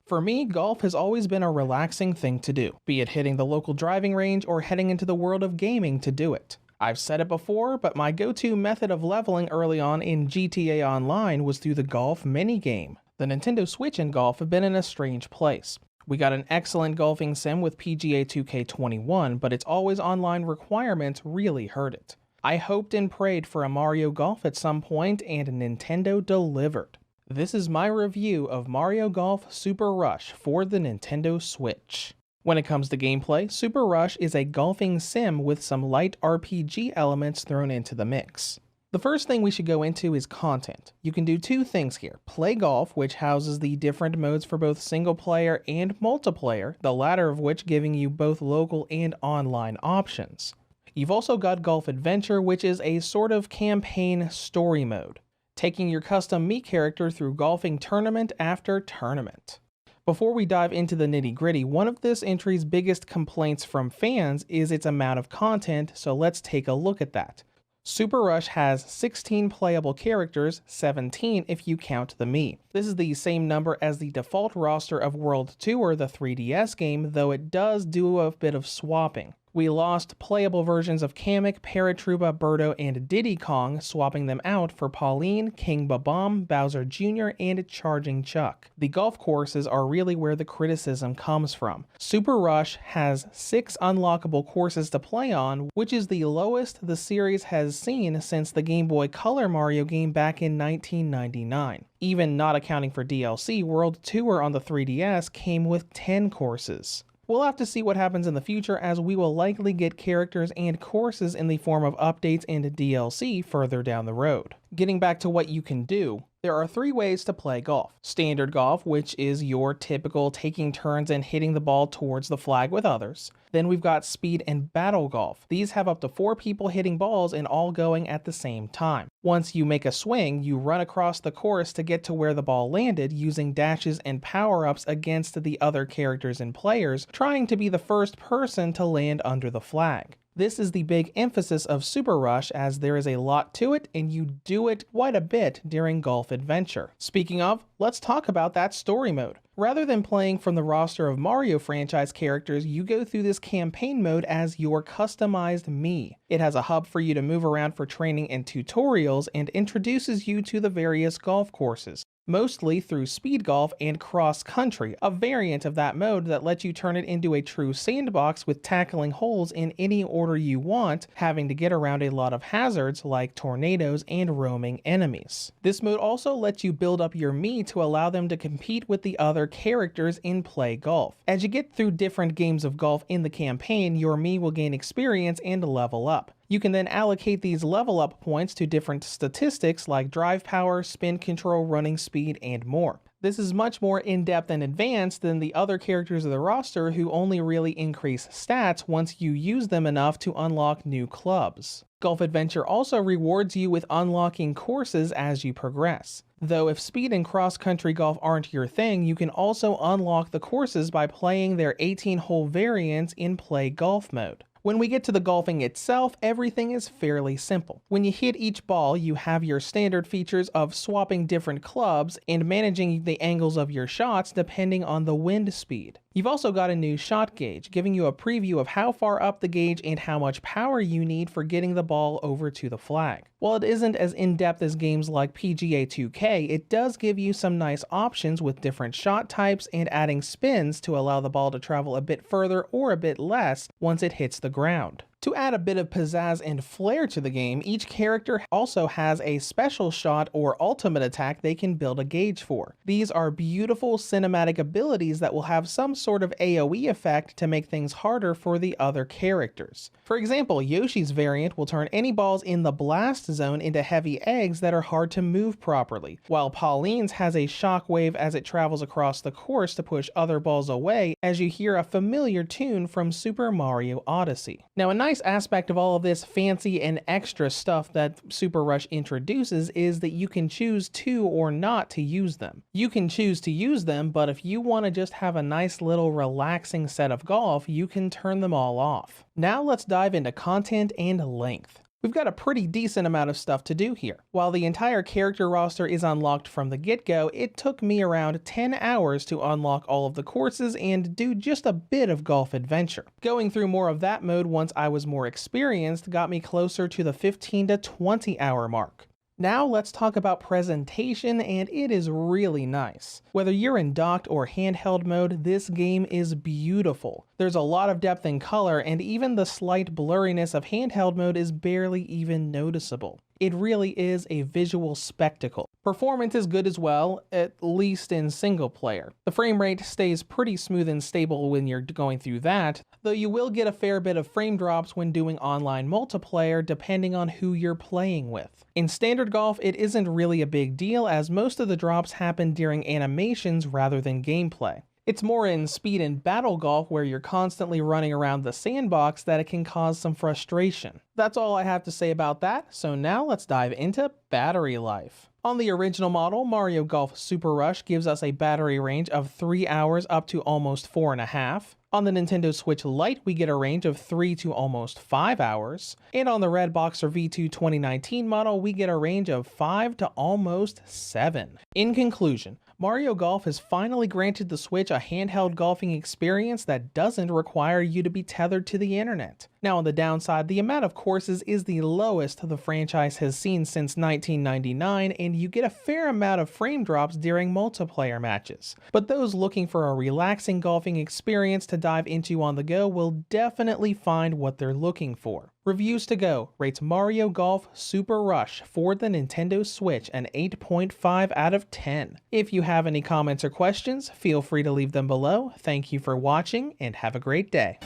For me, golf has always been a relaxing thing to do, be it hitting the local driving range or heading into the world of gaming to do it. I've said it before, but my go-to method of leveling early on in GTA Online was through the golf minigame. The Nintendo Switch and golf have been in a strange place. We got an excellent golfing sim with PGA 2K21, but its always online requirements really hurt it. I hoped and prayed for a Mario Golf at some point, and Nintendo delivered. This is my review of Mario Golf Super Rush for the Nintendo Switch. When it comes to gameplay, Super Rush is a golfing sim with some light RPG elements thrown into the mix. The first thing we should go into is content. You can do two things here. Play Golf, which houses the different modes for both single player and multiplayer, the latter of which giving you both local and online options. You've also got Golf Adventure, which is a sort of campaign story mode, taking your custom Mii character through golfing tournament after tournament. Before we dive into the nitty-gritty, one of this entry's biggest complaints from fans is its amount of content, so let's take a look at that. Super Rush has 16 playable characters, 17 if you count the Mii. This is the same number as the default roster of World Tour, the 3DS game, though it does do a bit of swapping. We lost playable versions of Kamek, Paratroopa, Birdo, and Diddy Kong, swapping them out for Pauline, King Babam, Bowser Jr., and Charging Chuck. The golf courses are really where the criticism comes from. Super Rush has 6 unlockable courses to play on, which is the lowest the series has seen since the Game Boy Color Mario game back in 1999. Even not accounting for DLC, World Tour on the 3DS came with 10 courses. We'll have to see what happens in the future, as we will likely get characters and courses in the form of updates and DLC further down the road. Getting back to what you can do, there are 3 ways to play golf. Standard golf, which is your typical taking turns and hitting the ball towards the flag with others. Then we've got speed and battle golf. These have up to 4 people hitting balls and all going at the same time. Once you make a swing, you run across the course to get to where the ball landed using dashes and power-ups against the other characters and players, trying to be the first person to land under the flag. This is the big emphasis of Super Rush, as there is a lot to it and you do it quite a bit during Golf Adventure. Speaking of, let's talk about that story mode. Rather than playing from the roster of Mario franchise characters, you go through this campaign mode as your customized Mii. It has a hub for you to move around for training and tutorials, and introduces you to the various golf courses, mostly through speed golf and cross country, a variant of that mode that lets you turn it into a true sandbox with tackling holes in any order you want, having to get around a lot of hazards like tornadoes and roaming enemies. This mode also lets you build up your Mii to allow them to compete with the other characters in Play Golf. As you get through different games of golf in the campaign, your Mii will gain experience and level up. You can then allocate these level up points to different statistics like drive power, spin control, running speed, and more. This is much more in-depth and advanced than the other characters of the roster, who only really increase stats once you use them enough to unlock new clubs. Golf Adventure also rewards you with unlocking courses as you progress. Though if speed and cross-country golf aren't your thing, you can also unlock the courses by playing their 18-hole variants in Play Golf mode. When we get to the golfing itself, everything is fairly simple. When you hit each ball, you have your standard features of swapping different clubs and managing the angles of your shots depending on the wind speed. You've also got a new shot gauge, giving you a preview of how far up the gauge and how much power you need for getting the ball over to the flag. While it isn't as in-depth as games like PGA 2K, it does give you some nice options with different shot types and adding spins to allow the ball to travel a bit further or a bit less once it hits the ground. To add a bit of pizzazz and flair to the game, each character also has a special shot or ultimate attack they can build a gauge for. These are beautiful cinematic abilities that will have some sort of AoE effect to make things harder for the other characters. For example, Yoshi's variant will turn any balls in the blast zone into heavy eggs that are hard to move properly, while Pauline's has a shockwave as it travels across the course to push other balls away, as you hear a familiar tune from Super Mario Odyssey. Now, a nice aspect of all of this fancy and extra stuff that Super Rush introduces is that you can choose to or not to use them. You can choose to use them, but if you want to just have a nice little relaxing set of golf, you can turn them all off. Now let's dive into content and length. We've got a pretty decent amount of stuff to do here. While the entire character roster is unlocked from the get-go, it took me around 10 hours to unlock all of the courses and do just a bit of golf adventure. Going through more of that mode once I was more experienced got me closer to the 15 to 20 hour mark. Now let's talk about presentation, and it is really nice. Whether you're in docked or handheld mode, this game is beautiful. There's a lot of depth in color, and even the slight blurriness of handheld mode is barely even noticeable. It really is a visual spectacle. Performance is good as well, at least in single player. The frame rate stays pretty smooth and stable when you're going through that, though you will get a fair bit of frame drops when doing online multiplayer depending on who you're playing with. In standard golf, it isn't really a big deal as most of the drops happen during animations rather than gameplay. It's more in speed and battle golf where you're constantly running around the sandbox that it can cause some frustration. That's all I have to say about that, so now let's dive into battery life. On the original model, Mario Golf Super Rush gives us a battery range of 3 hours up to almost 4.5. On the Nintendo Switch Lite, we get a range of 3 to almost 5 hours. And on the Redboxer V2 2019 model, we get a range of 5 to almost 7. In conclusion, Mario Golf has finally granted the Switch a handheld golfing experience that doesn't require you to be tethered to the internet. Now on the downside, the amount of courses is the lowest the franchise has seen since 1999, and you get a fair amount of frame drops during multiplayer matches. But those looking for a relaxing golfing experience to dive into on the go will definitely find what they're looking for. Reviews to Go rates Mario Golf Super Rush for the Nintendo Switch an 8.5 out of 10. If you have any comments or questions, feel free to leave them below. Thank you for watching and have a great day.